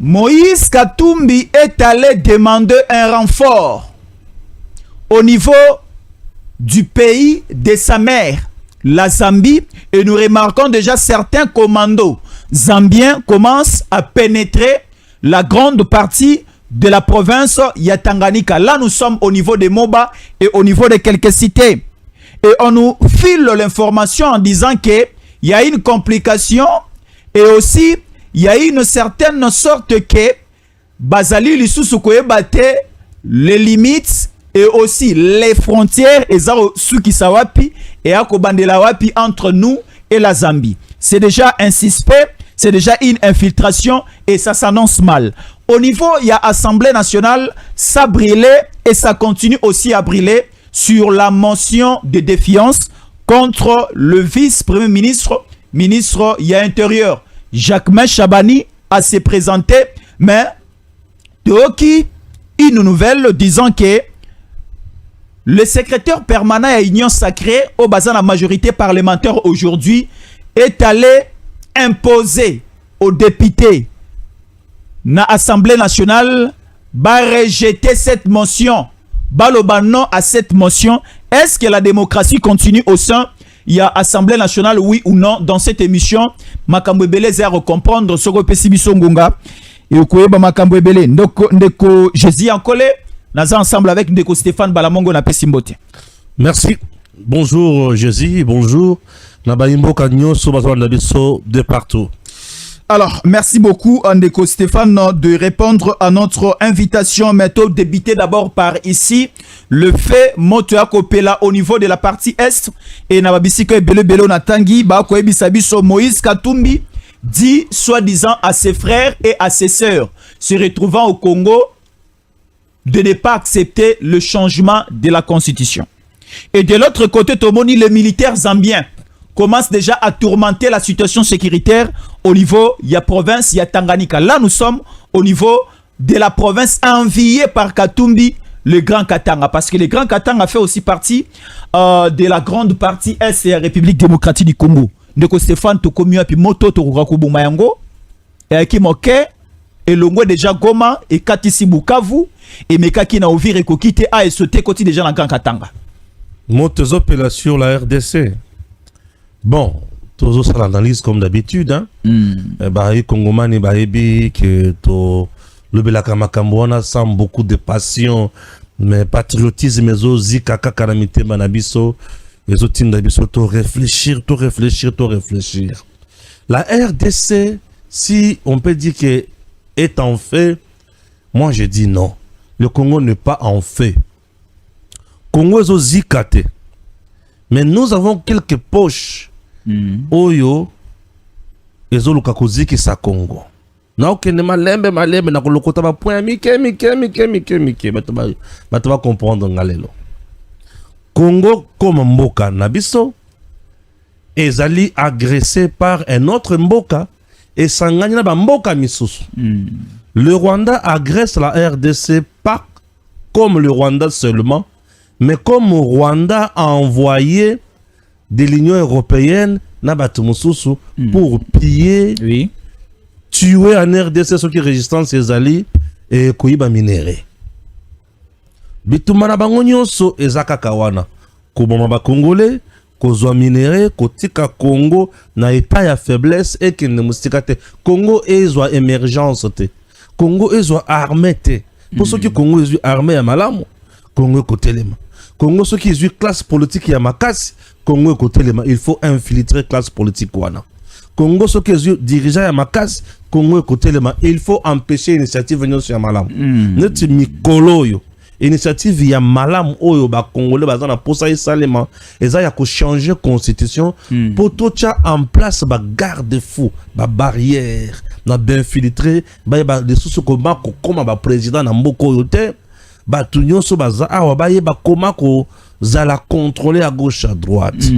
Moïse Katumbi est allé demander un renfort au niveau du pays de sa mère, la Zambie, et nous remarquons déjà certains commandos zambiens commencent à pénétrer la grande partie de la province Yatanganyika. Là, nous sommes au niveau des Moba et au niveau de quelques cités. Et on nous file l'information en disant qu'il y a une complication et aussi il y a une certaine sorte que Bazali Lisusu Koyebate les limites et aussi les frontières et Sukisawapi et Akobandelawapi entre nous et la Zambie. C'est déjà un suspect, c'est déjà une infiltration et ça s'annonce mal. Au niveau, il y a Assemblée nationale, ça brûlait et ça continue aussi à brûler sur la motion de défiance contre le vice-premier ministre, ministre il y a intérieur. Jacquemain Chabani a se présenté, mais Toki, une nouvelle disant que le secrétaire permanent à l'Union sacrée, au bassin de la majorité parlementaire aujourd'hui, est allé imposer aux députés de l'Assemblée nationale de rejeter cette motion. Baloba non à cette motion. Est-ce que la démocratie continue au sein? Il y a Assemblée nationale, oui ou non, dans cette émission. Makambo Ebele zéro comprendre ce que Pessibiso Ngonga. Et au Koyeba Makambo Ebele. Ndeko Jésus en collé. Nous ensemble avec Ndeko Stéphane Balamongo na Pessimbote. Merci. Bonjour Jésus, bonjour. Nabaimbo Kanyo, Sobazo Nabiso de partout. Alors, merci beaucoup, Ndeko Stéphane, de répondre à notre invitation. Méthode débité d'abord par ici. Le fait, Motoya Kopela au niveau de la partie Est. Et Nababisiko Ebele Belo Natangi, Bako Ebisabiso Moïse Katumbi, dit soi-disant à ses frères et à ses sœurs, se retrouvant au Congo, de ne pas accepter le changement de la constitution. Et de l'autre côté, Tomoni, les militaires zambiens commencent déjà à tourmenter la situation sécuritaire au niveau, il y a province, il y a Tanganyika. Là, nous sommes au niveau de la province enviée par Katumbi, le Grand Katanga. Parce que le Grand Katanga fait aussi partie de la grande partie Est et la République démocratique du Congo. Ndeko Stéphane, Tokomio, puis Moto, Tokukakubu Mayango, et Kimoke, et Longo déjà Goma, et Katisi Bukavu, et Mekaki na Ovire et Kokite, a et sauté côté déjà dans le Grand Katanga. Motos opéra sur la RDC. Bon, toujours ça l'analyse comme d'habitude. Hein? Bah, Congomani, bah, que to le Belaka Makambouana sent beaucoup de passion, mais patriotisme, mais aussi kaka karamite manabiso, les autres d'abiso, to réfléchir. La RDC, si on peut dire que est en fait, moi je dis non. Le Congo n'est pas en fait. Congo est aussi zikate. Mais nous avons quelques poches. Oyo ezoluka koziki sa Congo. Na okende malembe na kolokota ba point mike bato ba comprendre ngalelo. Congo comme mboka na biso ezali agressé par un autre mboka et sangani na ba mboka misusu. Le Rwanda agresse la RDC pas comme le Rwanda seulement, mais comme le Rwanda a envoyé de l'Union européenne pour piller, tuer en RDC ceux qui résistent ces alliés et koyiba minéré. Bitumana bango nyonso ezaka kawana. Koboma ba Congolais, kozwa minéré, kotika Congo na état ya faiblesse et que ne mustika te. Congo ezwa émergence te. Congo ezwa armée te. Pour ceux qui Congo ezwa armée ya malamu, Congo kotelema. Congo ceux qui ezwa classe politique ya makasi, Congo kotelema, il faut infiltrer classe politique wana. Congo ceux qui ezwa dirigeant ya makasi, Congo kotelema, il faut empêcher initiative nyonso ya malamu. Neti mikolo yo. Initiative ya malam oyo ba Congolais bazana posa esalema eza ya ko changer constitution pour tout ça en place ba garde-fou ba barrière na d'infiltrer ba de sous ko ba ko koma ba président na mboko yote ba tunyo so baza awa ba yeba koma ko zala contrôler à gauche à droite.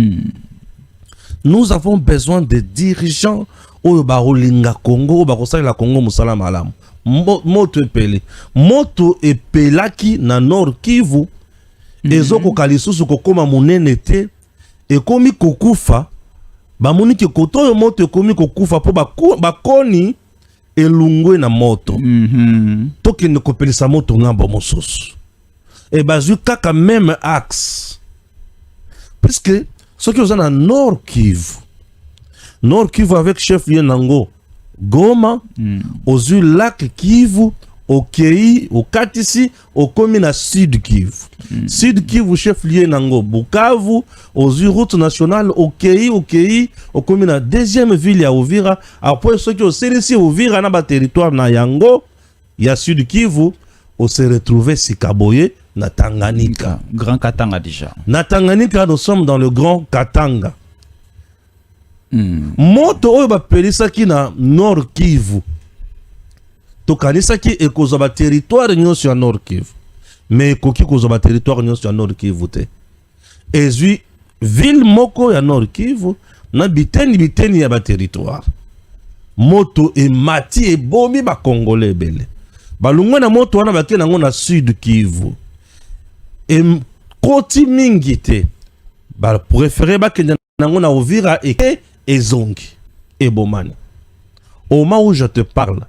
Nous avons besoin de dirigeants oyo ba rolinga Congo ba ko sala la Congo musala malam. Moto epelaki na Nord Kivu ezoko kalisusu kokoma monene te ekomi kokufa bamoni ke koto yo moto ekomi kokufa po bakoni elungwe na moto tokende kopelisa moto ngambo mosusu et bazwi kaka même axe puisque soki oza na Nord Kivu avec chef lieu nango Goma ozwi lac Kivu okei okatisi okomi na Sud Kivu Sud Kivu chef lieu nango Bukavu ozwi route nationale okei okomi na deuxième ville ya Uvira après soki oselisi Uvira na ba territoire na yango ya Sud Kivu on se retrouver Sikaboye na Tanganyika Grand Katanga déjà na Tanganyika nous sommes dans le Grand Katanga moto oyo bapelisaki na Nord Kivu tokanisaki ekozwa ba territoire nyonso ya Nord Kivu mais ekoki kozwa ba territoire nyonso ya Nord Kivu te ezwi ville moko ya Nord Kivu na biteni ya ba territoire moto emati ebomi ba Congolais ebele balungwe na moto wana bake nango na Sud Kivu koti mingi te ba préféré bakenda nango na Uvira et ezongi ebomani au moment où je te parle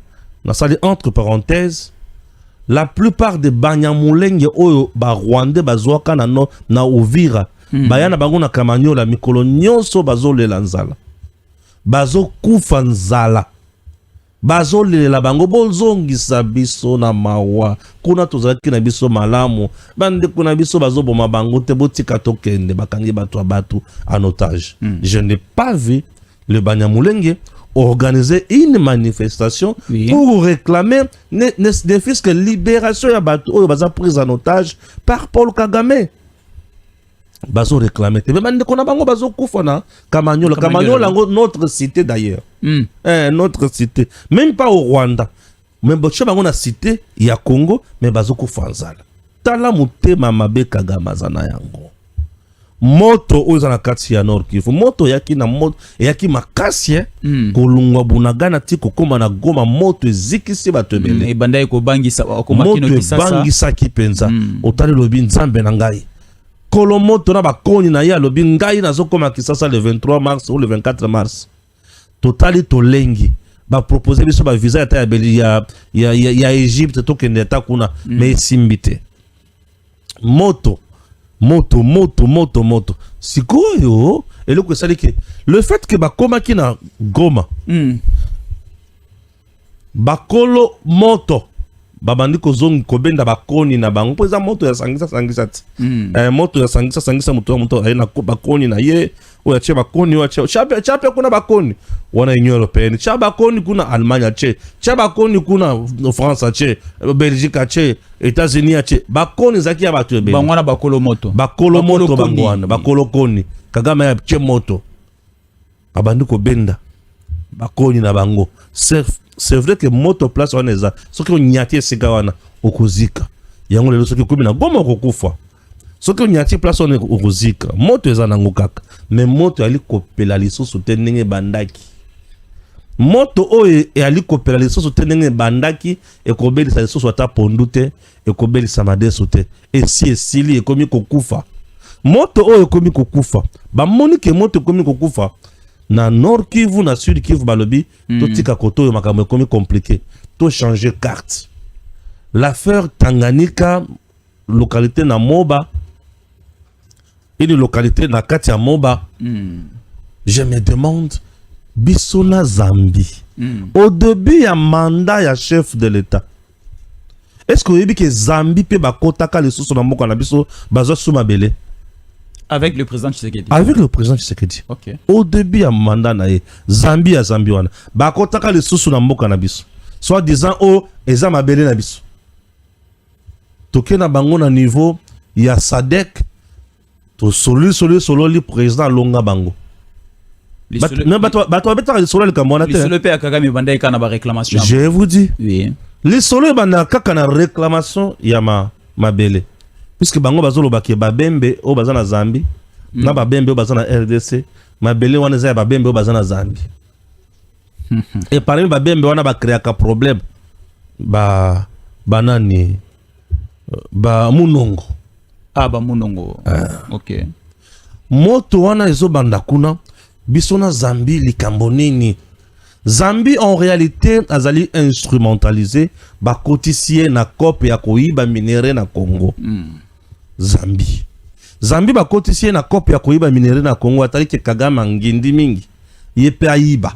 na sali entre parenthèses la plupart des banyamulenge oyo ba Rwandais bazwaka na Uvira bayana bango na Kamanyola mikolo nyonso bazolela nzala bazokufa nzala bazolela bango bozongisa biso na mawa kuna tozalaki na biso malamu bande kuna biso bazoboma bango te botika tokende bakangi batu en otage je n'ai pas vu le Banyamulenge organiser une manifestation pour réclamer ne fût-ce que libération ya batu oyo baza prise en otage par Paul Kagame bazo réclamer te bande kuna bango bazokufa na Kamanyola notre cité d'ailleurs notre cité même pas au Rwanda mais boche bango na cité ya Congo mais bazokufa nzala tala mutema mabe Kagame azana yango moto oyo na kati ya Nord Kivu moto yaki na moto yaki makasi kolungwa bunagana ti kokoma na Goma moto ezikisi bato ebele ebanda ko bangisa okoma kino kisasa moto bangisa kipenza otali lobi nzambe na ngai kolo moto na bakoni na ya lobi ngai nazokoma kisasa le 23 mars ou le 24 mars totali tolengi ba proposer biso ba visa ya beli ya Egypte tokende ta kuna mais simbite moto sikoyo eloko esali ke le fait que bakomaki na Goma bakolo moto babandi kozongi kobenda bakoni na bango mpo eza moto ya sangisa ti moto ya sangisa moto aye na bakoni na ye oyo atie bakoni oyo atie kuna bakoni wana Union Européenne tia bakoni kuna Allemagne atie tia bakoni kuna France atie Belgique atie États-Unis atie bakoni zaki ya bato ebele bangwana bakolo moto bangwana bakolo koni Kagame ya tie moto babandi kobenda bakoni na bango c'est vrai que moto place wana eza soki onyati esika wana okozika yango lelo soki komi na Goma okokufa soki onyati place wana okozika moto eza nango kaka mais moto ali kopela lisusu te ndenge bandaki moto oyo ali kopela lisusu te ndenge bandaki ekobelisa lisusu ata pondu te ekobelisa madesu te esi esili ekomi kokufa moto oyo ekomi kokufa bamoni ke moto ekomi kokufa na Nord Kivu na Sud Kivu balobi to tika koto yo makambo ekomi compliqué to changer carte l'affaire Tanganyika localité na Moba une localité na kati ya Moba je me demande biso na Zambie au début ya mandat ya chef de l'État est-ce que oyebi ke Zambie pe bakotaka lisusu na mboka na biso bazwa sumabele avec le président Tshisekedi. Avec le président Tshisekedi. OK. Au début ya mandat na ye, Zambie wana. Ba kotaka le susu na mboka na biso. Soit disant o eza mabele na biso. Toke na bango na niveau ya SADC to solo li président longa bango. Non bato betaka le solo le kamona te. Le solo pe Kagame banda kana ba réclamation. Je vous dis. Oui. Le solo banda kaka na réclamation ya mabele. Puisque bango bazolo bakie babembe o bazana Zambie na babembe o bazana RDC mabele wana za babembe o bazana Zambie et parmi babembe wana ba créer ka problème banani ba munongo munongo OK moto wana ezo banda kuna biso na Zambie likambo nini Zambie en réalité azali instrumentalisé ba cotiser na COP ya koiba minere na Congo. Zambie ba cotiser na COP ya koiba minere na Congo atali ke Kagame ngindi mingi yepe aiba.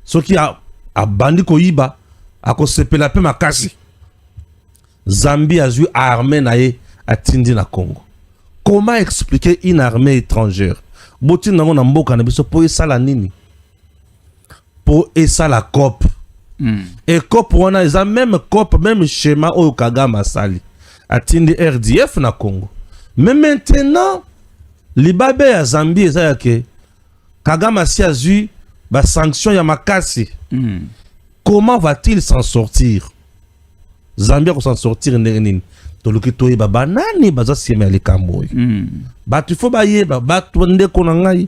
Soki a bandi koiba akosepela pe makasi. Zambie a eu armée na ye atindi na Congo. Comment expliquer une armée étrangère? Boti nango na mboka na biso po esala nini? Po esala COP. Et COP wana eza même COP, même schéma oyo Kagame asali. Atindi RDF na Congo. Mais maintenant, libabe ya Zambie eza yake Kagame asi azu ba sanction ya makasi. Comment va-t-il s'en sortir? Zambie ko s'en sortir nini? Toluki toyeba banani baza sima likambo. Batu fo bayeba batu ndeko na ngai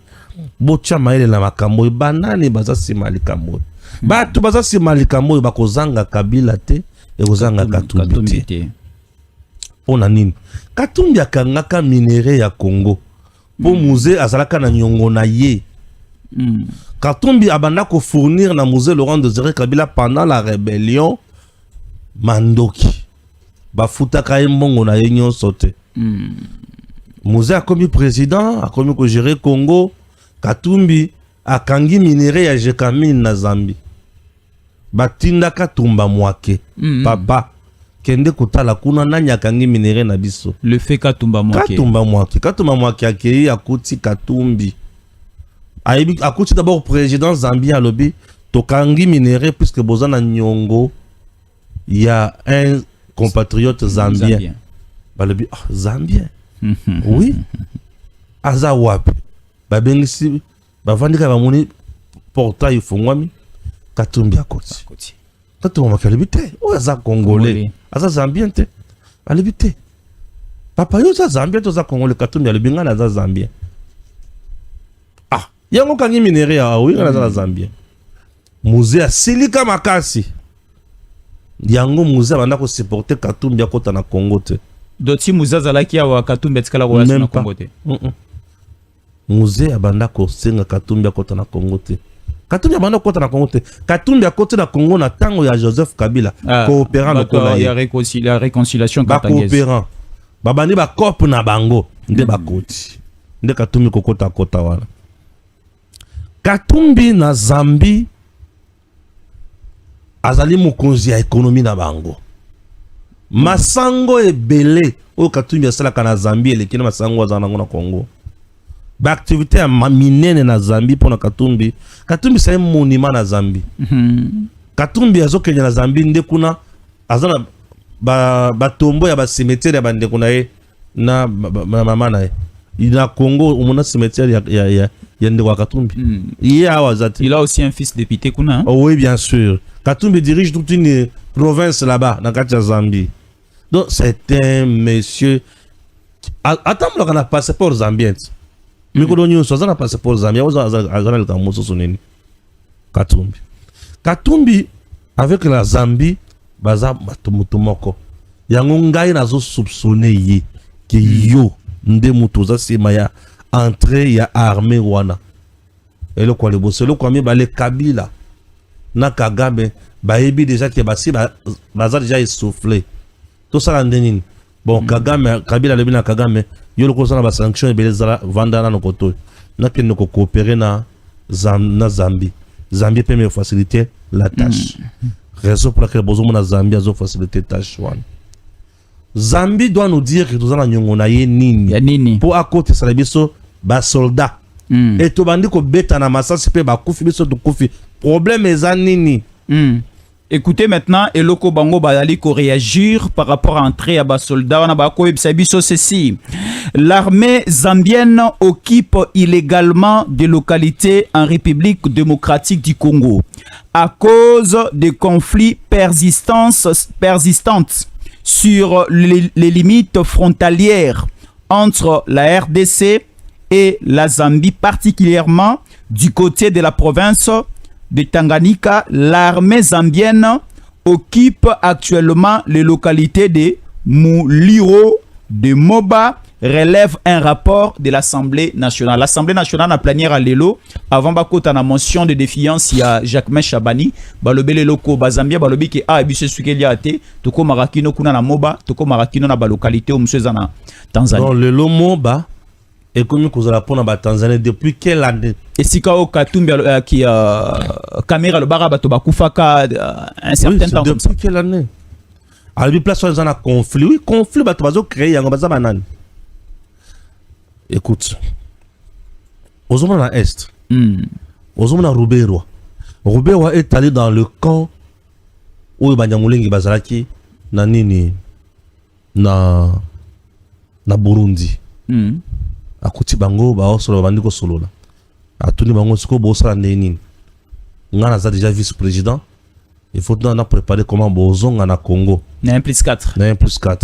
bocha maele la makambo banani baza sima likambo. Batu baza sima likambo bakozanga Kabila te e kozanga Katumbi te. Pona nini? Katumbi akangaka minere ya Congo. Po musée azalaka na nyongo na ye. Katumbi abanda ko fournir na musée Laurent Désiré Kabila pendant la rébellion mandoki. Bafutaka mbongo na ye nyonso te. Musée a commis président, a commis ko gérer Congo. Katumbi akangi minere ya Jekamine na Zambie. Batinda Katumba mwake. Papa kende kutala kuna nani akangi minere na biso. Le fait Katumba mwake. Katumba mwake akei akuti Katumbi. Akuti d'abord président Zambie alobi tokangi minere puisque bozana nyongo il y a un compatriote zambien. Balobi zambien. Oui. Aza wapi. Babengisi bavandika bamoni portail fongwami Katumbi akoti. Katumbi makalobi te. O aza congolais. Aza zambien te. Balobi te. Papa yo za zambien to za congolais Katumbi alobi ngana aza zambien. Yango kangi minere ya oui ngana za zambien. Musée silika makasi. Yango musée banda ko supporter Katumbi akota na Congo te. Doti musée zalaki ya Katumbi etikala ko na Congo te. Musée abanda ko senga Katumbi akota na Congo te. Katumbi abanda kota na Congo te. Katumbi akota na Congo na tango ya Joseph Kabila coopérant na Congo. Il y a réconciliation katangese. Coopérant. Babandi ba COP na bango nde bakoti. Nde Katumbi kokota kota wana. Katumbi na Zambie azali mokonzi ya ekonomi na bango. Masango ebele o Katumbi asalaka na Zambie elekina masango azana na Congo. Ba activité ya minene na Zambie pona Katumbi. Katumbi c'est un monument na Zambie. Katumbi azokenya na Zambie nde kuna azana ba tombo ya ba cimetière ya bande kuna ye na mama na ye. Na Congo umona cimetière ya ndeko Katumbi. Il a aussi un fils député kuna. Oh oui bien sûr. Katumbi dirige toute une province là-bas dans la Zambie. Donc c'est un monsieur. Attends, on a passeport zambien. Mais quand on a passeport zambien, on a Katumbi. Katumbi avec la Zambie, baza matumoko. Yango ngai nazo soupçonné ye que yo nde mutuza semaya entrée ya armée wana. Et le quoi le boss, le quoi mi balé Kabila. Na Kagame bayebi déjà que basi baza déjà essoufflé tout ça la ndenini bon Kagame Kabila lebi na Kagame yo le kosa na ba sanction e beleza vandana no koto na kende ko coopérer na Zambie peut me faciliter la tâche raison pour laquelle besoin na Zambie azo faciliter tâche one. Zambie doit nous dire que tozana nyongo na ye nini pour à côté ça biso ba soldat et to bandi ko beta na masasi pe ba kufi biso to kufi problème est nini. Écoutez maintenant Eloko Bango Bayali ko réagir par rapport à entrée à bas soldats na ba ko biso ceci. L'armée zambienne occupe illégalement des localités en République démocratique du Congo à cause des conflits persistantes sur les limites frontalières entre la RDC et la Zambie, particulièrement du côté de la province de Tanganyika. L'armée zambienne occupe actuellement les localités de Muliro, de Moba, relève un rapport de l'Assemblée nationale. L'Assemblée nationale a plané à l'élo avant bakota na motion de défiance ya Jacquemain Chabani balobi le loko bazambia balobi ke a biso sukeli ate toko marakino kuna na moba toko marakino na ba localité o mseza na Tanzanie. Donc le moba et comme nous avons pour la Tanzanie depuis quelle année? Et si quand Katumbi qui caméra le baraba to bakufaka un certain temps comme ça. Depuis quelle année? À la place où ils ont un conflit, oui, conflit bah tu vas créer un bazar banane. Écoute, aux hommes à l'est, aux hommes à Rubero est allé dans le camp où Banyamulingi Bazalaki na nini na Burundi. Akuti bango ba osolo bandiko solola atuni bango siko bosala nini ngana za déjà vice-président il faut na préparer comment bozonga na Congo na 1+4 na 1+4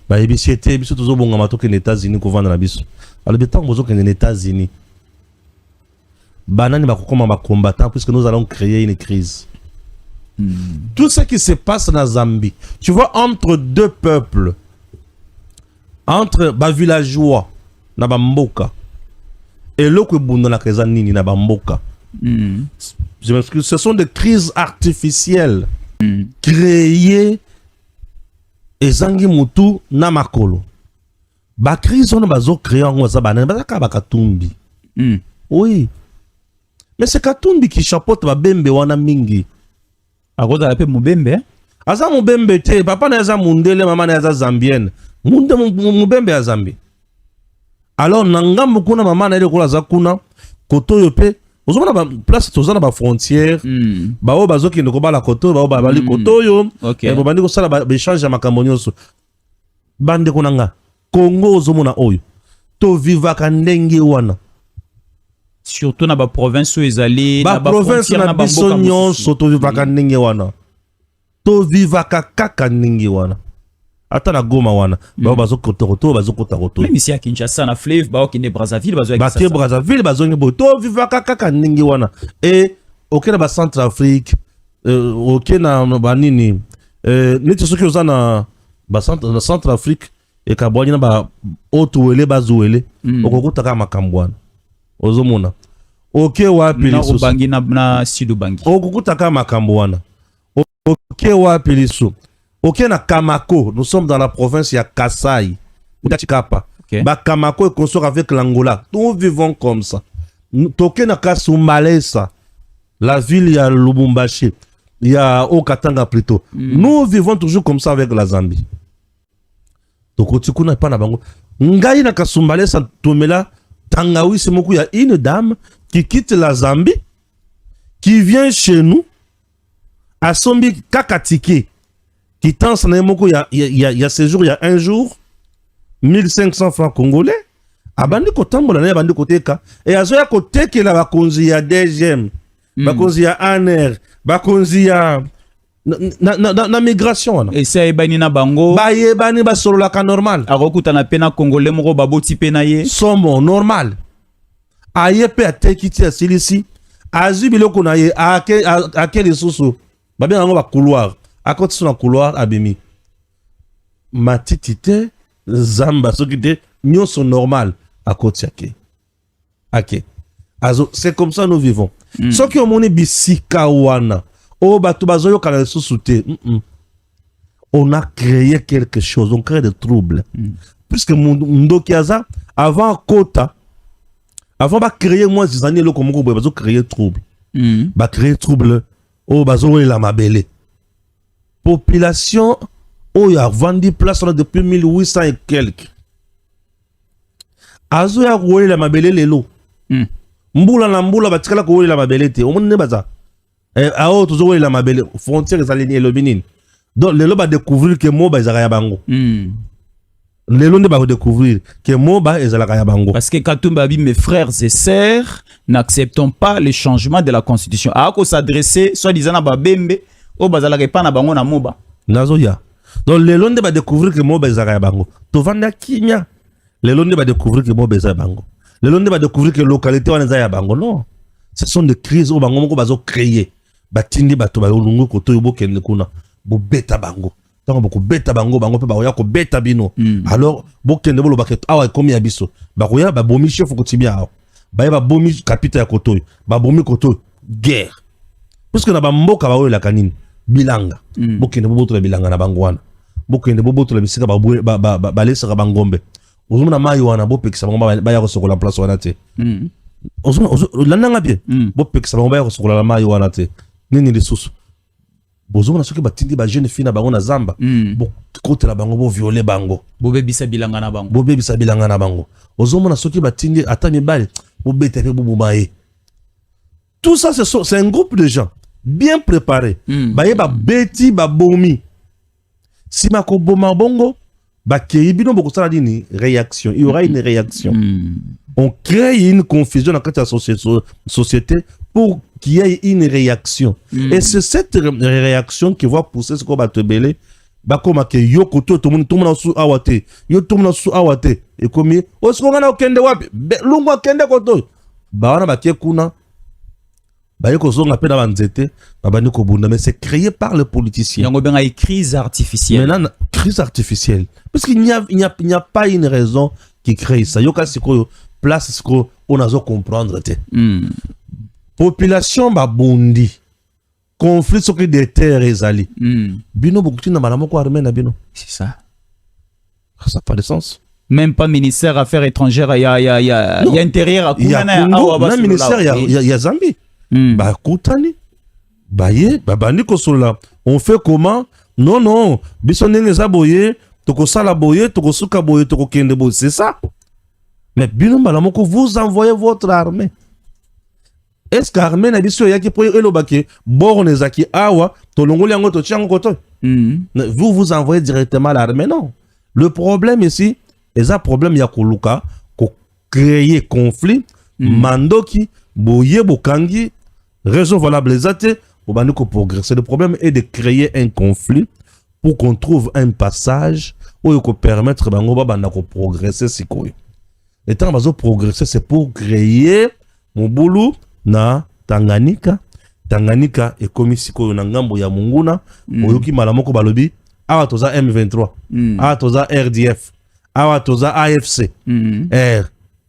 ba ebisiete biso tozo bonga matoke les États-Unis ko vendre na biso alors betant bozo que les États-Unis banani ba kokoma ba combattant puisque nous allons créer une crise. Tout ce qui se passe dans Zambie, tu vois, entre deux peuples, entre ba villageois na bamboka et l'autre bunda na keza nini na bamboka. Je m'excuse, ce sont des crises artificielles créées et zangi mutu na makolo. Ba crise on bazo créer en za banane bazaka bakatumbi. Oui. Mais c'est Katumbi qui chapeaute ba bembe wana mingi. Akoza la pe mubembe. Aza mubembe te, papa na za mundele, mama na za zambienne. Mubembe ya Zambie. Alors nangambo kuna mama na ile kola za kuna kotoyo pe ozomona ba place tozana ba frontière ba o bazoki ndoko bala kotoyo ba o ba bali kotoyo okay. Bo bandi ko sala ba échange ya makambo nyonso bande kunanga Congo ozomona oyo to vivaka ndenge wana surtout na ba province où ezali ba province na biso nyonso to vivaka ndenge wana to vivaka kaka ndenge wana ata na Goma wana ba bazokota koto bazokota koto même ici à Kinshasa na Fleuve ba okine Brazzaville bazokina Brazzaville bazongi boto vivaka kaka ndenge wana et okena ba Centrafrique okena ba nini neti soki ozana ba Centrafrique et kabwani na ba otuwele bazuwele okokota kama makambwana ozomona oke wapi liso na bangi na sidu bangi okukuta kama makambwana oke wapi liso. Ok, na Kamako, nous sommes dans la province ya Kasai, Chikapa. Okay. Ba Kamako est construit avec l'Angola. Nous vivons comme ça. Toke na Kasumbalesa, la ville ya Lubumbashi, ya Okatanga plutôt. Nous vivons toujours comme ça avec la Zambie. Toko tikuna pa na bango. Ngai na Kasumbalesa tomela Tangawi c'est moku ya une dame qui quitte la Zambie, qui vient chez nous à Sombi Kakatike. Qui tente il y a ce jour, il y a un jour, 1500 francs congolais. Abandi kotambola na abandi koteka. Et azoya koteke la bakonzi ya DGM, bakonzi ya ANR, bakonzi ya na migration. Et ça ebani na bango. Ba yebani ba solo la ka normal. Arokuta na pena congolais moko baboti pena ye. Somo normal. Aye pe atekiti ya silisi. Azu biloko na ye akeli susu. Ba bien ngo ba couloir. À côté sur un couloir abimi matitite zamba sokite nyo sont normal à côté ok azo c'est comme ça nous vivons ce qui omoni bisika wana o batu bazoyo kana susute on a créé quelque chose, on crée des troubles puisque ndo kiaza avant kota avant ba créer moi des années lo comme ko bazo créer trouble ba créer trouble o bazo la mabele population où a vendu place depuis 1800 et quelques. Azo ya kuwele la mabele lelo. Mbula na mbula batikala kuwele la mabele te. Omone ne baza. Ao tozo wele la mabele frontière ezali ni elobinini. Donc lelo ba découvrir que moba ezala ya bango. Lelo ne ba découvrir que moba ezala ya bango. Parce que Katumbi a dit mes frères et sœurs n'acceptons pas les changements de la constitution. Ako s'adresser soit disant na babembe o bazala ke pana bango na moba nazo ya donc les londe ba découvrir que moba ezaka ya bango to vanda kimia les londe ba découvrir que moba ezaka bango les londe ba découvrir que localité wana ezaka ya bango non ce sont des crises o bango moko bazo créer batindi bato ba lungu ko to yobo kende kuna bo beta bango tant beaucoup beta bango pe baoya ko beta bino alors bokende bolo baket awa komi ya biso bakoya ba bomi chef ko tibia ba bomi capitaine ya kotoy ba bomi kotoy guerre puisque na ba mboka baoyo la kanini bilanga bokende boboto la bilanga na bangwana bokende boboto la bisika ba lesa bangombe ozomona mai wana bopekisa bango ba ya ko sokola place wana te lananga bien bopekisa bango ba ya ko sokola la mai wana te nini lisusu bozomona soki batindi ba jeune fille na bango na zamba bokotela bango bo violer bango bobebisa bilanga na bango ozomona soki batindi ata mibale bobeta pe bobumaye. Tout ça c'est un groupe de gens bien préparés baye ba beti ba bomi si mako boma bongo ba keibino bokosala dini réaction, il y aura une réaction. On crée une confusion dans la société pour qu'il y ait une réaction. Et c'est cette réaction qui va pousser ce qu'on va te belé. Bah comme que yo koto tout le monde sous awate, yo tout le monde sous awate. Et comme o ce qu'on a okende wapi, lungu kende koto. Bah wana ba kuna. Bah yo kozo ngapé na banzete, ba bani ko bunda mais c'est créé par les politiciens. Yango benga une crise artificielle. Maintenant crise artificielle parce qu'il n'y a pas une raison qui crée ça. Yo ka siko place siko on a zo comprendre te. Population ba bondi. Conflit sur des terres ezali. Bino beaucoup na malamo ko armée na bino. C'est ça. Ça n'a pas de sens. Même pas ministère affaires étrangères, il y a intérieur à Kunana. Même ministère il y a Zambie. Bah kutani. Bah ye, bah bani ko sola. On fait comment? Non, biso ndenge za boye, toko sala boye, toko suka boye, toko kende boye, c'est ça. Mais bino malamo ko vous envoyez votre armée. Est-ce qu'armée na biso yaki po elobaki bornezaki awa tolongoli yango to tiango koto vous envoyez directement l'armée? Non. Le problème ici est un problème ya koluka ko créer conflit mandoki boye bokangi raison valable ezate bobandi ko progresser. Le problème est de créer un conflit pour qu'on trouve un passage où ko permettre bango banda ko progresser sikoyo. Et tant bazo progresser c'est pour créer mon boulot na Tanganyika et komi sikoyo na ngambo ya munguna oyoki malamoko balobi awa toza M23 awa toza RDF awa toza AFC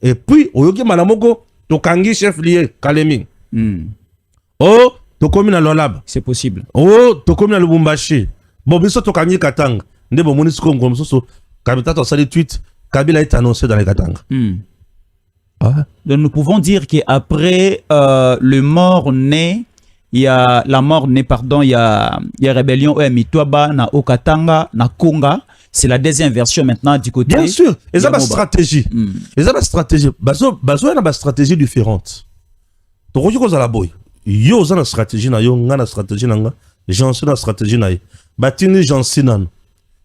et puis oyoki malamoko tokangi chef lié Kalemi oh tokomi na Lolaba c'est possible oh tokomi na Lubumbashi bon biso tokangi Katanga nde bomoni sikoyo ngom soso Kabila to sali tweet Kabila est annoncé dans les Katanga. Donc nous pouvons dire qu'après le mort-né, il y a la mort-né, pardon, il y a rébellion au Mitwaba, na Okatanga, na Konga. C'est la deuxième version maintenant du côté. Bien sûr, et ça, ma stratégie. Et ça, ma stratégie. Bazo a une stratégie différente. Donc, je la boy. Yo, za na stratégie na yo, nga na stratégie na nga. J'en suis na stratégie na ye. Batini, j'en suis nan.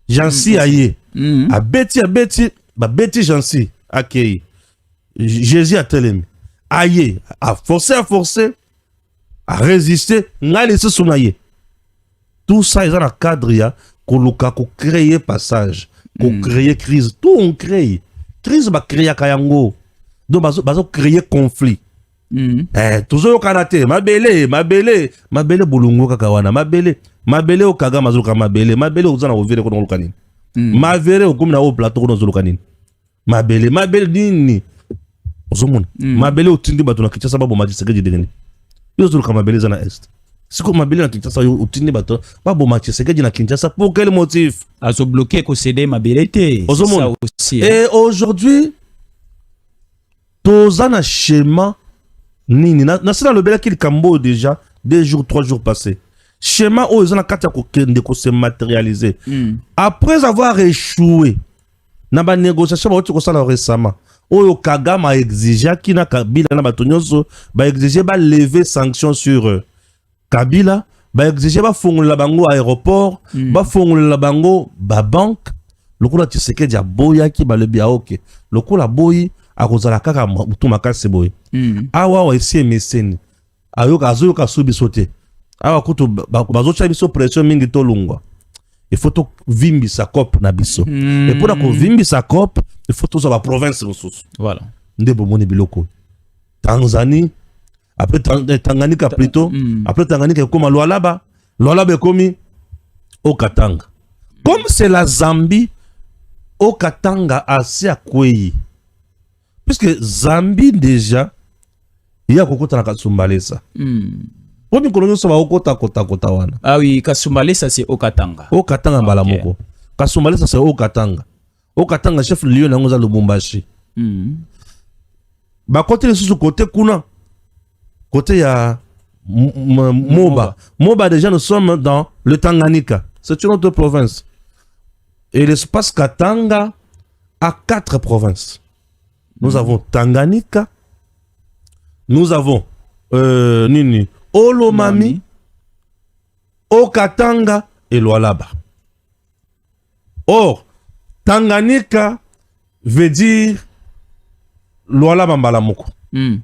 J'en suis aye. A beti, j'en suis. Akei. Jésus a télé. Aïe, à forcer, à résister, n'a laissé son aïe. Tout ça est dans le cadre, ya, qu'on créer passage, qu'on crée crise. Tout on crée. Crise va créer Kayango. Donc, va créer conflit. Toujours au karaté, ma belle boulungo kakawana, ma belle au kaga mazuka, ma belle au zana au vire kono lukanin. Ma vere au comme na au plateau kono zulukanin. Ma belle nini. Mabele utindi bato na Kinshasa babo Tshisekedi dengeni. Yo zulu kama mabele na est. Siko mabele na Kinshasa yo utindi bato babo Tshisekedi na Kinshasa pour quel motif? Azo bloqué ko céder mabele té. Ça aussi. Et aujourd'hui toza na schéma nini na sala le bela kil kambo déjà 2 jours 3 jours passés. Schéma o ezana kata ko kende ko se matérialiser. Après avoir échoué na ba négociation ba ko sala récemment. Oyo Kagame a exigé Kina Kabila na batonyoso ba exigé ba lever sanctions sur Kabila, ba exigé ba fongola bango aéroport, ba fongola bango ba banque. Lokola Tshisekedi a boya ki ba le bia oké. Lokola boyi a kozala kaka mutu makasi boy. Awa wa esi meseni. Ayoka azoyoka subi sote. Awa kutu bazocha biso pression mingi to lungwa. Il faut tout vimbi sa cop na biso. Et pour qu'on vimbi sa cop, il faut tout ça la province ressources. Voilà. Ndebo moni biloko. Tanzanie, après Tanganyika plutôt, après Tanganyika comme Lualaba, Lualaba komi au Katanga. Comme c'est la Zambie, au Katanga assez à Kwei. Puisque Zambie déjà, il y a beaucoup de Kasumbalesa. Pour nous connaître ça va au kota wana. Ah oui, Kasumbalesa c'est au Katanga. Au Katanga Mbalamoko. Kasumbalesa c'est au Katanga. Au Katanga chef lieu na ngoza Lubumbashi. Bah côté sur côté kuna. Côté ya Moba. Moba déjà nous sommes dans le Tanganyika. C'est une autre province. Et l'espace Katanga a 4 provinces. Nous avons Tanganyika, nous avons Nini, Olomami, Okatanga et Lualaba. Or, Tanganyika veut dire Lualaba Mbalamoko.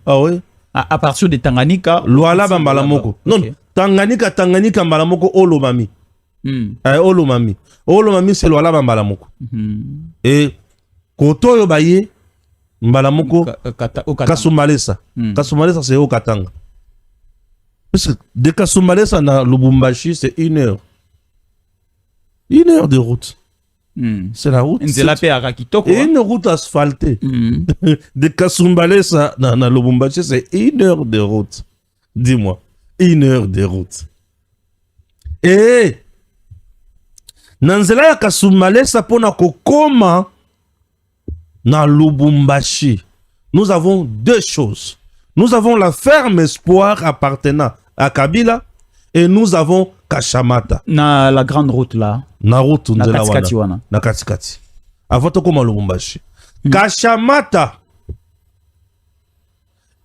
Ah oui? À partir de Tanganyika, Lualaba Mbalamoko. Non, okay. Tanganyika Mbalamoko, Olomami. Olomami. Olomami c'est Lualaba Mbalamoko. Et Koto Yobaye Mbalamoko Kasumbalesa. Kasumbalesa c'est au Katanga. Parce que de Kasumbalesa na Lubumbashi c'est 1 heure. 1 heure de route. C'est la route. Et une route asphaltée. De Kasumbalesa na Lubumbashi c'est 1 heure de route. Dis-moi. 1 heure de route. Et Nanzela ya Kasumbalesa pona kokoma na Lubumbashi. Nous avons 2 choses. Nous avons la ferme espoir appartenant à Kabila et nous avons Kashamata. Na la grande route là. Na route na Katikati wana. Na Katikati. Avant de comment Lubumbashi. Kashamata.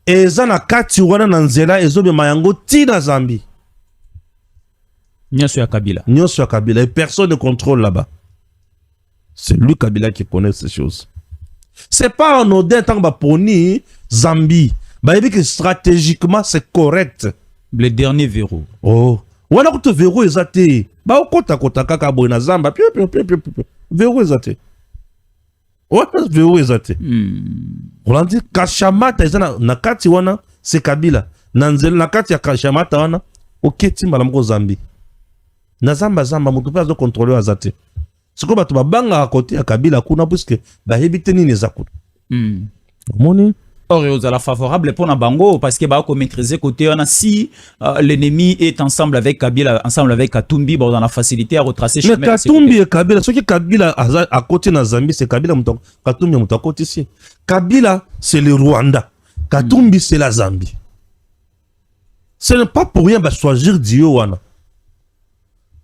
Eza na kati wana na nzela ezobe mayango ti na Zambie. Nyoso ya Kabila. Nyoso ya Kabila. Et personne ne contrôle là-bas. C'est lui Kabila qui connaît ces choses. C'est pas un odin tant que poni Zambie. Bah il dit que stratégiquement c'est correct. Le dernier verrou. Oh. Wana ko to verrou ezate. Ba okota kota kaka boy na Zamba. Verrou ezate. Wana verrou ezate. On dit Kashamata ezana na kati wana c'est Kabila. Nanzel na kati ya Kashamata wana oketi mbala mko Zambie. Na Zamba mutu pa zo contrôler azate. C'est comme tu vas banga à côté à Kabila kuna puisque ba hebite ni nezakuna. Moni or aux la favorable pour na bango parce que ba ko maîtriser côté on a si l'ennemi est ensemble avec Kabila ensemble avec Katumbi dans la facilité à retracer chemin. Mais Katumbi et Kabila ce qui Kabila à côté na Zambie c'est Kabila muto Katumbi muto à côté ici. Kabila c'est le Rwanda. Katumbi c'est la Zambie. Ce n'est pas pour rien ba choisir Dio wana.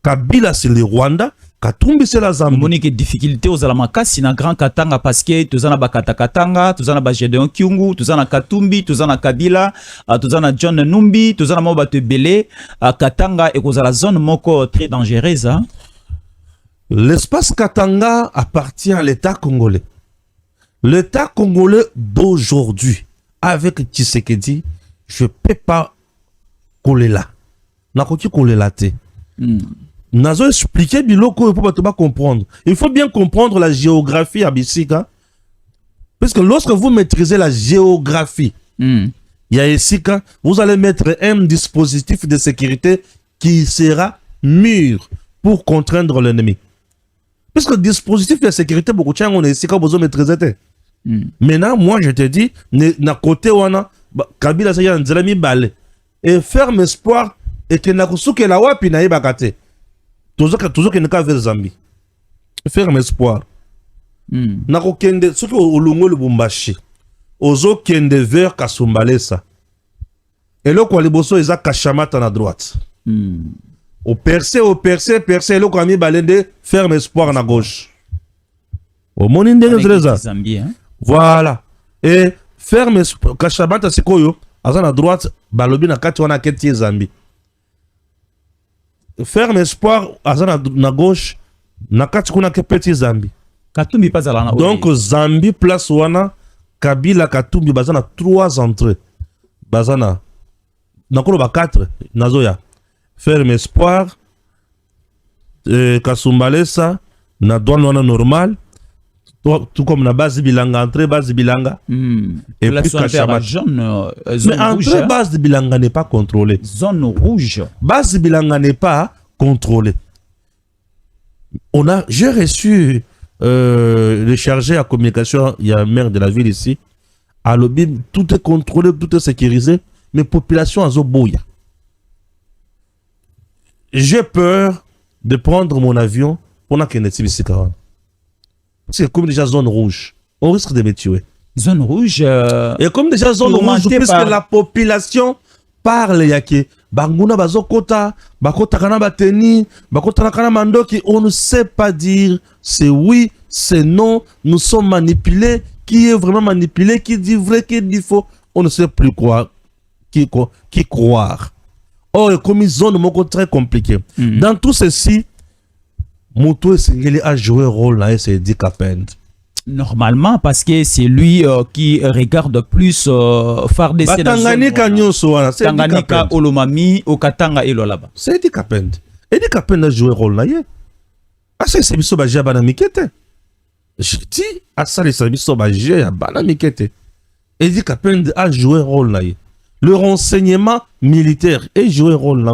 Kabila c'est le Rwanda, Katumbi c'est la Zambie. Monique difficulté aux alamakasi na Grand Katanga parce que tuzana bakata Katanga, tuzana ba Gedeon Kyungu, tuzana Katumbi, tuzana Kabila, tuzana John Numbi, tuzana mo batu belé Katanga et kozala zone moko très dangereuse. L'espace Katanga appartient à l'État congolais. L'État congolais d'aujourd'hui avec Tshisekedi, je peux pas coller là. Na koti coller là té. Nazo expliquer biloko pour pas comprendre. Il faut bien comprendre la géographie à Bissika. Parce que lorsque vous maîtrisez la géographie, il y a ici vous allez mettre un dispositif de sécurité qui sera mûr pour contraindre l'ennemi. Parce que le dispositif de sécurité, beaucoup de gens on est ici quand vous maîtrisez. Maintenant, moi je te dis, na côté wana Kabila ça y a un zélami balé et ferme espoir et que na kusuke la wapi na ibakate. Toujours qu'il n'y a qu'à vers Zambie. Ferme espoir. Nako kende, ce qui est au Lungo Lubumbashi. Ozo kende vers Kasumbalesa. Et là, quoi, les bosso, ils ont Kashamata à droite. Au percé, et là, quoi, mi balende, ferme espoir à gauche. Au moninde de Zambie, hein? Voilà. Et ferme espoir, Kashamata, c'est quoi, yo? À droite, balobi na kati wana keti Zambie. Ferme espoir na gauche na kati kuna ke petit Zambie. Katumbi pas à donc Zambie place wana Kabila Katumbi bazana 3 entrées. Bazana nakolo ba 4 nazoya. Ferme espoir Kasumbalesa na douane wana normal tout comme na base Bilanga entrée base Bilanga et puis Kashamata jaune zone mais rouge. Entrée base de Bilanga n'est pas contrôlée. Zone rouge. Base Bilanga n'est pas contrôlée. J'ai reçu le chargé à communication, il y a un maire de la ville ici, à l'obim, tout est contrôlé, tout est sécurisé, mais population à Zoboya. J'ai peur de prendre mon avion pendant qu'il y a une Sikawan. Parce que comme déjà zone rouge, on risque de me tuer. Zone rouge. Et comme déjà zone rouge, puisque la population parle yake, banguna bazokota, bakota kana bateni, bakota kana mandoki, on ne sait pas dire c'est oui, c'est non, nous sommes manipulés, qui est vraiment manipulé, qui dit vrai, qui dit faux, on ne sait plus quoi, qui croire. Or, comme une zone très compliquée. Dans tout ceci, Moutou Sengeli a joué un rôle là, et c'est Eddie Kapend. Normalement, parce que c'est lui qui regarde plus FARDC dans la zone. Tanganyika, Olomami, Okatanga et Lolaba. C'est Eddie Kapend. Eddie Kapend a joué un rôle là. Ah, c'est Biso Bagia Banamikete. Je dis, ah, ça, c'est Biso Bagia Banamikete. Eddie Kapend a joué un rôle là. Le renseignement militaire a joué un rôle là.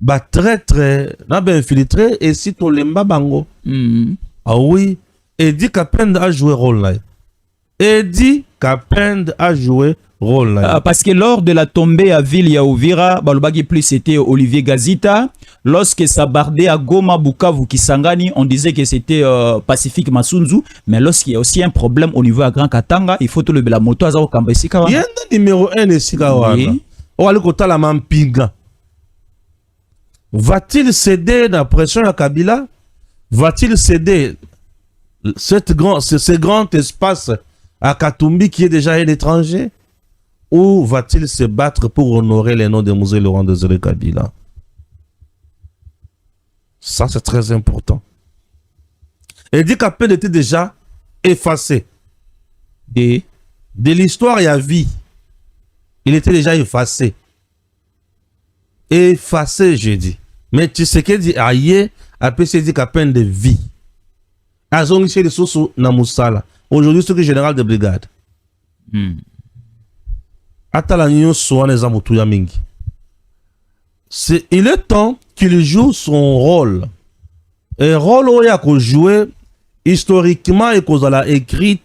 Bah, très, n'a bien infiltré et si tu l'aimes bango. Ah oui. Eddie Kapend a joué rôle là. Eddie Kapend a joué rôle là. Parce que lors de la tombée à Ville Yaouvira, Balobagi plus c'était Olivier Gazita. Lorsque ça bardait à Goma, Bukavu, Kisangani, on disait que c'était Pacifique Masunzu. Mais lorsqu'il y a aussi un problème au niveau à Grand Katanga, il faut tout le la moto à Zao Kamba Sikawa. Il y a un numéro 1 de Sikawa. On va aller côté la Mampinga. Va-t-il céder la pression à Kabila? Va-t-il céder ce grand espace à Katumbi qui est déjà un étranger? Ou va-t-il se battre pour honorer les noms de Mouzé Laurent Désiré Kabila? Ça, c'est très important. Eddie Kapend était déjà effacé. De l'histoire, il y a vie. Il était déjà effacé. Effacé, j'ai dit. Mais tu sais qu'il dit aïe, après c'est dit Kapend de vie. Azong chez les sources Namusala. Aujourd'hui, c'est le général de brigade. Atala Nyon Soane Zamoutuya Mingi. Il est temps qu'il joue son rôle. Et rôle où il a joué historiquement et qu'on a écrit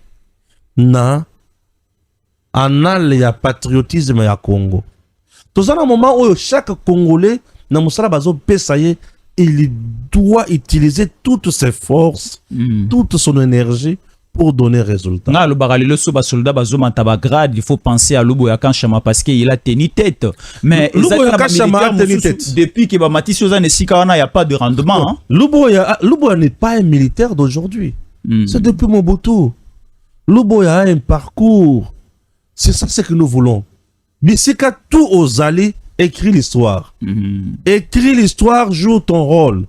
na annale ya patriotisme ya Congo. Dans un moment où chaque Congolais, il doit utiliser toutes ses forces, toute son énergie pour donner résultat. Il faut penser à Lubo Yakanchama parce qu'il a tenu tête. Mais depuis que Matisse Ozane Sikawana, il n'y a pas de rendement. Lubo n'est pas un militaire d'aujourd'hui. C'est depuis Mobutu. Lubo a un parcours. C'est ça ce que nous voulons. Bisika tout aux alliés, écris l'histoire. Écris l'histoire, joue ton rôle.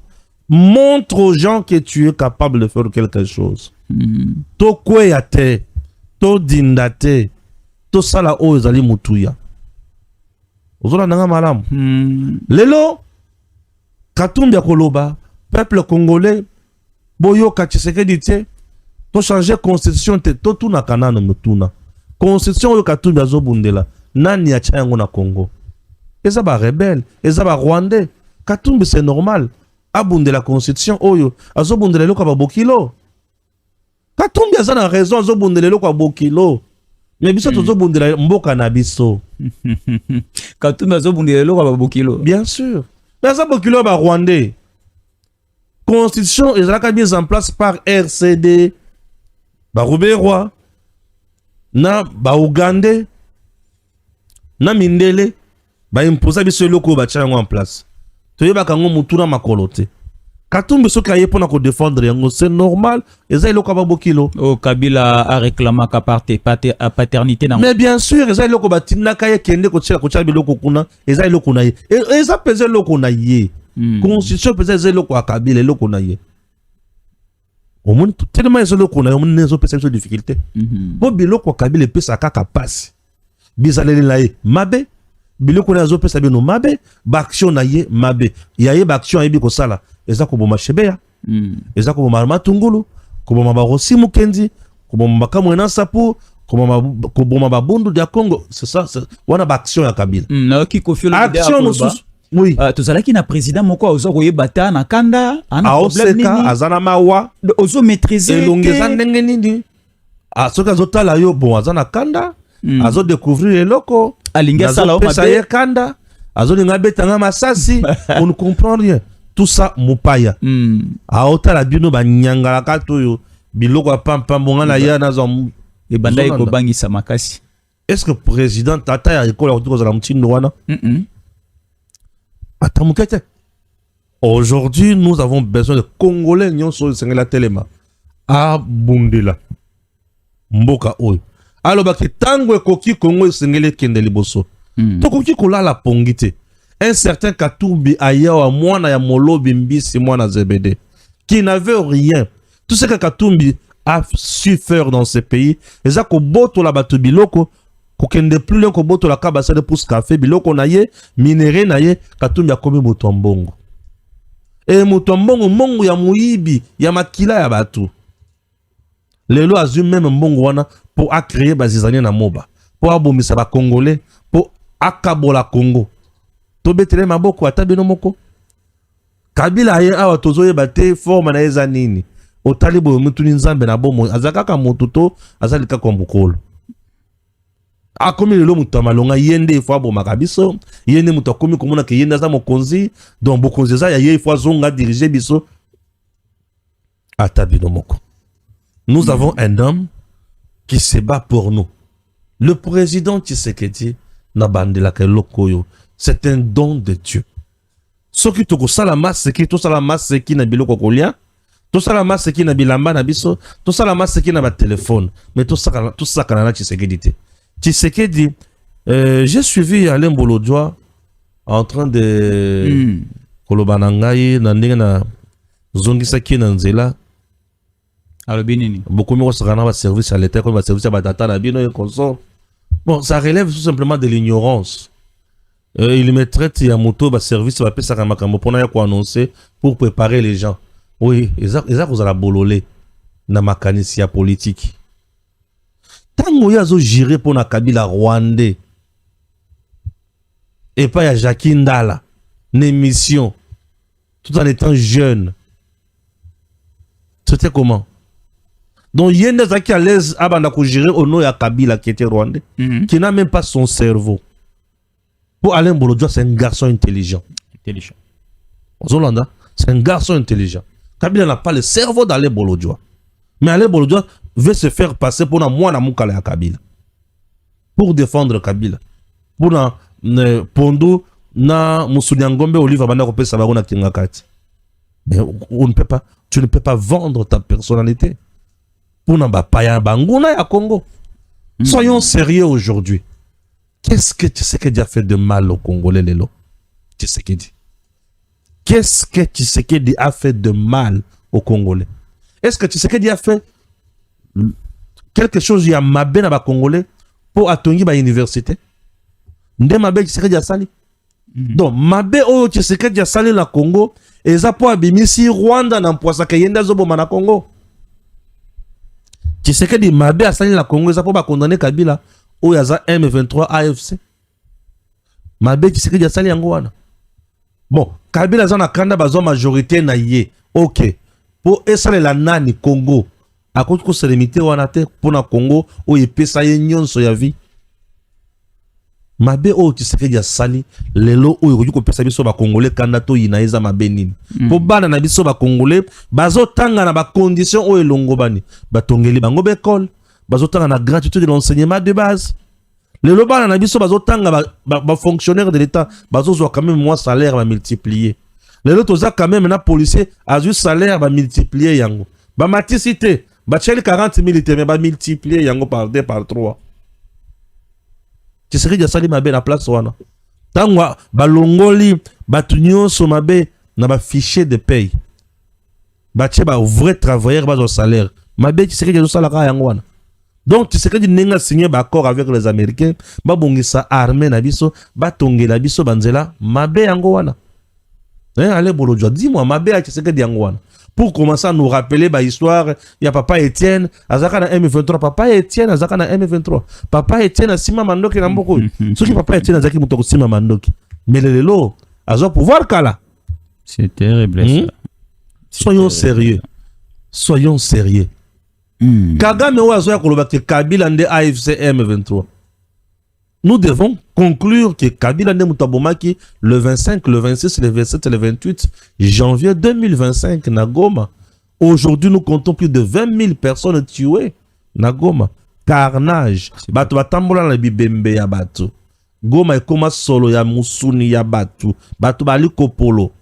Montre aux gens que tu es capable de faire quelque chose. To kweyate, to dindate, to sala o ezali mutuya. Ozola nanga malamu. Lelo, Katumbi Koloba, peuple congolais, boyo Tshisekedi te, to changer constitution te, to tuna kanana mutuna. Constitution oyo Katumbi azobundela. Nani ya chango na Congo. Eza ba rebelle, eza ba rwandais. Katumbi c'est normal. Abunde la constitution oyo, azobunde lelo kwa bokilo. Katumbi aza na raison azobunde lelo kwa bokilo. Mais biso tozobunde la mboka na biso. Katumbi azobunde lelo kwa bokilo. Bien sûr. Mais aza bokilo ba rwandais. Constitution ezalaka mise en place par RCD. Ba Roubaix-Roi. Na ba Ougandais. Na mindele ba imposa biso loko ba tchango en place. Toyeba kango mutuna makolote. Katumbi soki aye pona ko défendre yango, c'est normal. Eza loko ba bokilo. Oh, Kabila a réclamé ka paternité na. Mais bien sûr, eza loko ba tinna kaye kende ko tshela ko tshela biloko kuna, eza loko na ye. Eza peze loko na ye. Constitution peze eza loko akabila loko na ye. Au moins tellement eza loko na ye, on nezo pese so difficulté. Bo biloko akabila pesa kaka passe. Bizaleli la ye mabe biloko na zo pesa bino mabe ba action na ye mabe ya ye ba action yebi ko sala eza ko boma shebeya eza ko boma matungulu ko boma ba rosi mukendi ko boma kamwena sapu ko boma ba bundu dia Congo c'est ça wana ba action ya Kabila na ki ko fio action mosusu Oui. Tozalaki na président moko ozo koyebata na kanda ana problème nini. Azana mawa. Ozo maîtriser. Elongeza ndenge nini. Soki azotala yo bon azana kanda. Azo découvrir eloko. Alinga sala o mabe. Kanda. Azo linga betanga masasi. On ne comprend rien. Tout ça mupaya. Aotala bino ba nyangala katoyo. Biloko pampa monga na ya nazo. Et banda eko bangisa makasi. Est-ce que le président Tata ya école a retrouvé la mutine wana? Attends, aujourd'hui, nous avons besoin de Congolais qui sont sur la téléma. Ah, Bundela. Mboka oy. Alors, baki tango koki Congo sengele kende liboso. To koki kola la pongite. Un certain Katumbi Ayawa mwana ya Molobi Mbisi mwana Zebede qui n'avait rien. Tout ce que Katumbi a su faire dans ce pays, et ko boto la batu biloko kokende plus loin ko boto la kabasa de pousse café biloko na ye minéré na ye Katumbi a komi moto mbongo. Et moto mbongo mbongo ya muibi ya makila ya batu. Lelo azu même mbongo wana pour créer bazizania na moba. Pour abomisa ba congolais, pour akabola Congo. To betele maboko atabino moko. Kabila ye awa tozoye bate forma na eza nini. Otalibo mutuni nzambe na bomo azakaka motuto azalika kwa mbukolo. Akomi lelo mutu amalonga yende ifo aboma kabiso yende mutu akomi komona ke yende aza mokonzi donc bokonzi za ya ye ifo azonga diriger biso atabino moko. Nous avons un homme qui se bat pour nous. Le président Tshisekedi na bandela ke lokoyo, c'est un don de Dieu. Soki toko salama seki to salama seki na biloko kolia, to salama seki na bilamba na biso, to salama seki na ba téléphone, mais to sakana na Tshisekedi te. Tshisekedi, j'ai suivi Alain Bolodjoa en train de kolobanangai na ndenge na zongisa ki na nzela. Alobinini. Beaucoup mieux sakana ba service à l'état comme ba service à batata na bino et consort. Bon, ça relève tout simplement de l'ignorance. Il me traite ya moto ba service ba pesa ka makambo pona ya ko annoncer pour préparer les gens. Oui, exact vous la bololé na makanisi ya politique. Tango yazo giré pour na Kabila Rwandais. Et pas ya Jacques Ndala, une émission tout en étant jeune. C'était comment? Donc yende zaki à l'aise abanda ko gérer au nom ya Kabila qui était Rwandais, qui n'a même pas son cerveau. Pour Alain Bolodjoa, c'est un garçon intelligent. Zolanda, c'est un garçon intelligent. Kabila n'a pas le cerveau d'Alain Bolodjoa. Mais Alain Bolodjoa veut se faire passer pour moi na mukala ya Kabila. Pour défendre Kabila. Pour na Pondo na Musunyangombe Olive banda kopé sabaro na Kingakati. Mais on ne peut pas, tu ne peux pas vendre ta personnalité. Pour na bapaya banguna ya Congo. Soyons sérieux aujourd'hui. Qu'est-ce que Tshisekedi a fait de mal au Congolais, Lelo? Tshisekedi. Qu'est-ce que Tshisekedi a fait de mal au Congolais? Est-ce que Tshisekedi a fait quelque chose ya mabe na ba Congolais pour atongi ba université? Nde mabe Tshisekedi a sali. Donc mabe oyo Tshisekedi a sali na Congo eza po abimisi Rwanda na mposa ke yenda zoboma na Congo. Tshisekedi mabe a sali na Congo eza po ba condamner Kabila oyo aza M23 AFC. Mabe Tshisekedi a sali yango wana. Bon, Kabila aza na kanda bazo majorité na ye. OK. Pour esale la nani Congo. A cause que se limiter wana te pour na Congo oyo epesa ye nyonso ya vie. Mabe oyo Tshisekedi a sali lelo oyo ko pesa biso ba Congolais kanda to yina eza mabe nini. Po bana na biso ba Congolais bazo tanga na ba conditions oyo longo bani. Batongeli bango be école. Bazo tanga na gratuité de l'enseignement de base. Lelo bana na biso bazo tanga ba fonctionnaire de l'état bazo zo quand même moins salaire va multiplier. Lelo toza quand même na policier a ju salaire va multiplier yango. Ba maticité ba cheli 40 000 mais ba multiplier yango par 2 par 3. Tshisekedi sali mabe na place wana. Tangwa balongoli batu nyonso mabe na ba fichier de paye. Ba tche ba vrai travailleur ba zo salaire. Mabe Tshisekedi zo sala ka yango wana. Donc Tshisekedi nenga signé ba accord avec les Américains, ba bongisa armée na biso, ba tongela biso banzela mabe yango wana. Allez Bolodjoa, dis-moi mabe a Tshisekedi yango wana. Pour commencer à nous rappeler ba histoire, il y a papa Étienne, azaka na M23, papa Étienne azaka na M23. Papa Étienne a sima mandoki na mboko. Ce qui papa Étienne azaki mutoko sima mandoki. Mais lelo azo pouvoir kala. C'est terrible ça. Soyons sérieux. Soyons sérieux. Kagame ou azo ya koloba ke Kabila nde AFC M23. Nous devons conclure que Kabila nde mutabomaki le 25, le 26, le 27 et le 28 janvier 2025 na Goma. Aujourd'hui, nous comptons plus de 20 000 personnes tuées na Goma. Carnage. Bato batambola na bibembe ya bato. Goma ekoma solo ya musuni ya bato. Bato bali kopolo.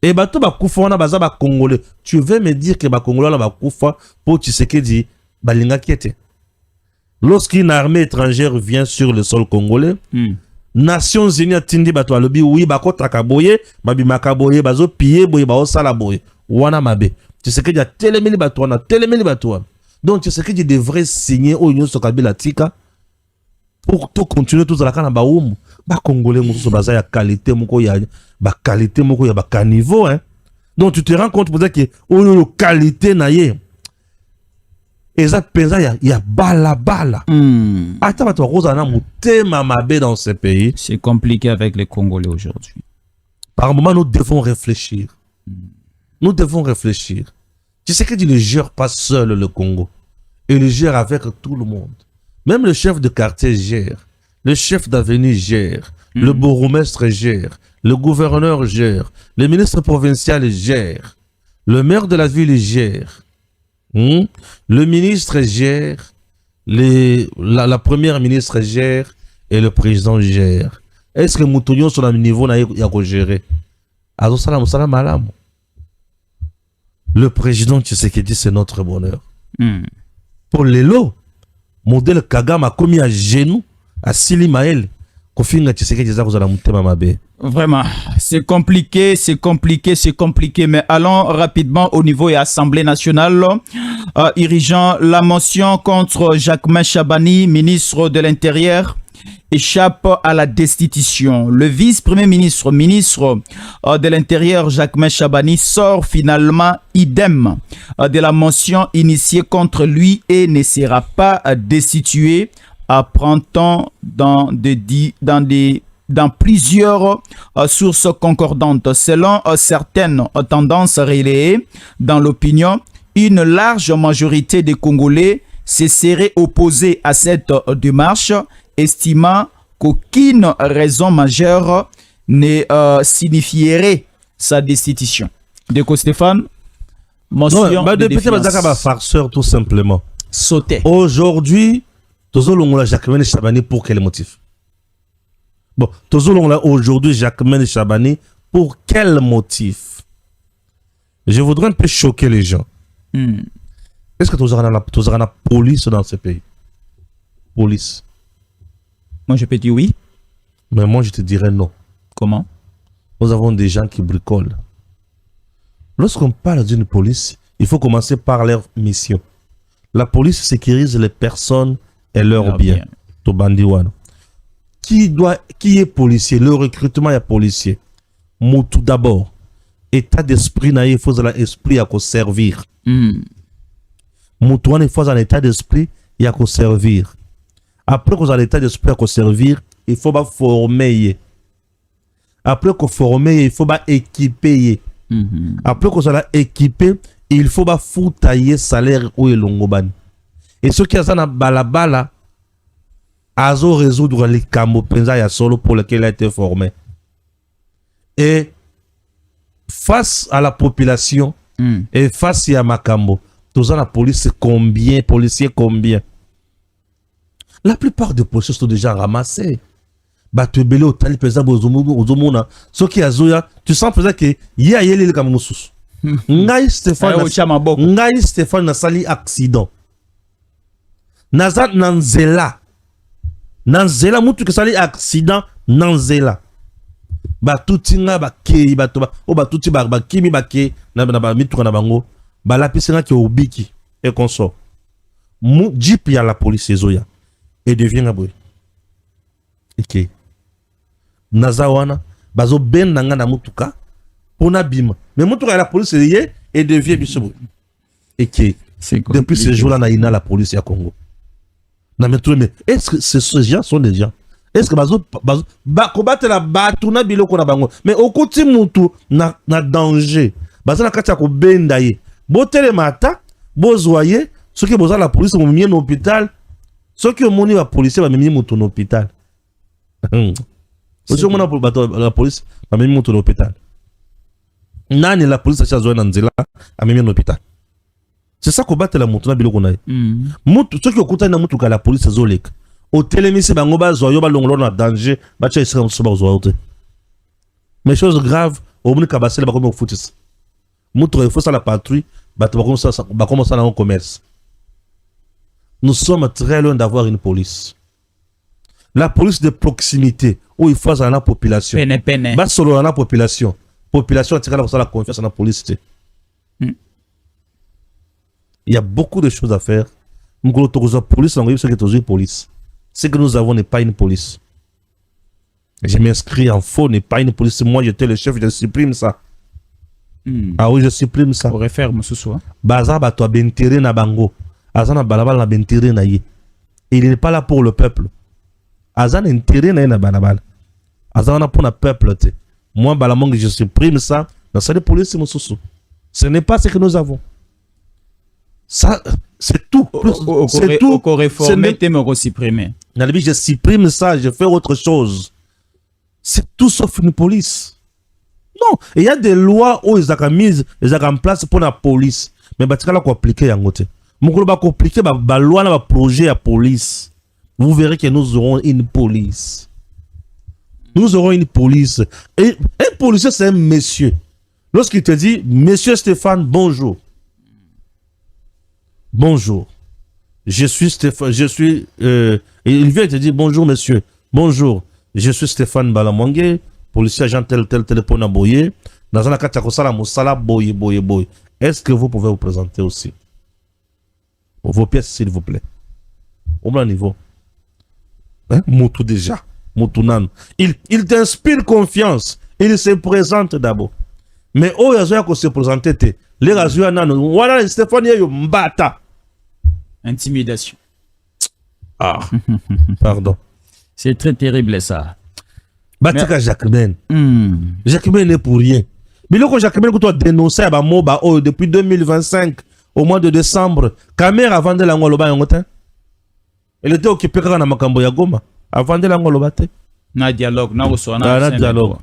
Et bato bakufa wana baza ba Congolais. Tu veux me dire que ba Congolais wana bakufa pour Tshisekedi balinga kiete? Lorsqu'une armée étrangère vient sur le sol congolais, Nations Unies tindi bato alobi oui bakota kaboye, babi makaboye bazo piller boye ba osala boye. Wana mabe. Tshisekedi a telemeli bato wana, telemeli bato wana. Donc Tshisekedi devrait signer au Union Kabila tika pour tout continuer tout ça la ba umu. Ba Congolais muso baza ya qualité moko ya ba qualité moko ya ba caniveau hein. Donc tu te rends compte pour dire que o qualité na ye. Et ça pensa ya bala. Attends bato roza na mutema mabe dans ce pays. C'est compliqué avec les Congolais aujourd'hui. Par moment nous devons réfléchir. Nous devons réfléchir. Tshisekedi ne gère pas seul le Congo. Il le gère avec tout le monde. Même le chef de quartier gère. Le chef d'avenue gère. Le bourgmestre gère. Le gouverneur gère. Le ministre provincial gère. Le maire de la ville gère. Le ministre gère. La première ministre gère. Et le président gère. Est-ce que Moutonio sur le niveau n'a pas géré? Azo salam salam malam. Le président Tshisekedi, c'est notre bonheur. Pour les lots, modèle Kagame a commis à genoux, à Sili Maël, vraiment, c'est compliqué, mais allons rapidement au niveau de l'Assemblée nationale, irigeant la motion contre Jacquemain Chabani, ministre de l'Intérieur, échappe à la destitution. Le vice-premier ministre, de l'Intérieur, Jacquemain Chabani, sort finalement idem de la motion initiée contre lui et ne sera pas destitué, apprend-on dans plusieurs sources concordantes. Selon certaines tendances relayées dans l'opinion, une large majorité des Congolais se seraient opposés à cette démarche, estimant qu'aucune raison majeure ne signifierait sa destitution. Déco Stéphane, motion de défiance. Farceur tout simplement. Sauter. Aujourd'hui, Tozolongola Jacquemain Chabani pour quel motif? Bon, Tozolongola aujourd'hui Jacquemain Chabani pour quel motif? Je voudrais un peu choquer les gens. Est-ce que tu auras la police dans ce pays? Police. Moi, je peux dire oui. Mais moi, je te dirais non. Comment? Nous avons des gens qui bricolent. Lorsqu'on parle d'une police, il faut commencer par leur mission. La police sécurise les personnes et leurs biens. Qui est policier? Le recrutement est policier. Tout d'abord, état d'esprit, il faut un esprit à servir. Moutouane, il faut un état d'esprit à servir. Après qu'on a l'état d'esprit à servir, il faut former. Après qu'on forme, il faut équiper. Après qu'on a équipé, il faut foutailler salaire ou longoban. Et ceux qui ont un balabala, azo résoudre les camo penza ya solo pour lequel il a été formé. Et face à la population et face à Makambo, tous la police combien, policiers combien? La plupart des policiers sont déjà ramassés. Batubele au tali pesa bozomuna. Ce qui a zoya, tu sens peut-être que y a yeli le kamusus. Ngai Stéphane na sali accident. Nazat nanzela. Nanzela mutu ke sali accident nanzela. Batutinga bakei batoba o batuti bakimi bake na mitu na bango. Balapisenga ke obiki et consort. Mu jeep ya la police zoya. Et devient aboué. Ok. Nazawana, bazo ben nanga na mutuka, pona bima. Mais mutuka la police est et devient bisou. Ok. Depuis ce jour-là, na la police à Congo. Mais est-ce que ces gens sont des gens? est-ce que bazo combattre la batuna biloko na bango mais okuti mutu na danger baza na kati ya kobenda ye botele mata bozoye soki boza la police momie na hôpital soki omoni ba policier ba memi mutu na hôpital aussi omona la police ba memi mutu na hôpital nani la police acha zoya na nzela a memi na hôpital c'est ça combattre la mutu na biloko na ye mutu soki okuta na mutu ka la police zoleka otelemisi bango bazoyo balongolo na danger bacha isika musu bazoyo te mais chose grave omoni ka basela bakomi ofutisa mutu il faut ça la patrouille bakomi ça na commerce. Nous sommes très loin d'avoir une police. La police de proximité où il faut la population. Pene. Bas solo la population. Population a la confiance en la police. Il y a beaucoup de choses à faire. Nous avons police. Ce que nous avons n'est pas une police. Je m'inscris en faux, n'est pas une police. Moi, j'étais le chef, je supprime ça. Ah oui, je supprime ça. Pour refaire, monsieur Soa. Baza bato bentere na bango. Azana balabala na bentere na ye. Il n'est pas là pour le peuple. Azana intérêt na balabala. Azana pour le peuple te. Moi balamong je supprime ça. Dans cette police monsieur. Ce n'est pas ce que nous avons. Ça c'est tout. C'est tout. Réformer, me supprimer. Je supprime ça, je fais autre chose. C'est tout sauf une police. Non, il y a des lois où ils ont mis en place pour la police. Mais bah tu vas appliquer en côté. Mon gros va compliquer bah loi na projet à police. Vous verrez que nous aurons une police. Nous aurons une police. Et un policier c'est un monsieur. Lorsqu'il te dit monsieur Stéphane, bonjour. Bonjour. Je suis Stéphane, et il vient te dire bonjour monsieur. Bonjour. Je suis Stéphane Balamwange. Policier agent tel pour Naboye. Dans un cas, boye. Est-ce que vous pouvez vous présenter aussi? Vos pièces, s'il vous plaît. Au même niveau. Hein? Moutou déjà. Moutou nan. Il t'inspire confiance. Il se présente d'abord. Mais au raison qu'on se présente, les raisons nan. Voilà, Stéphane, yo mbata. Intimidation. Ah. Pardon. C'est très terrible ça. Batika Jacquemin. Jacquemin n'est pour rien. Mais là, quand Jacquemin a dénoncé à Moba depuis 2025, au mois de décembre, caméra avant de l'Angoloba, elle était occupée à Makambo Yagoma, avant de l'Angoloba. Na dialogue, na dialogue.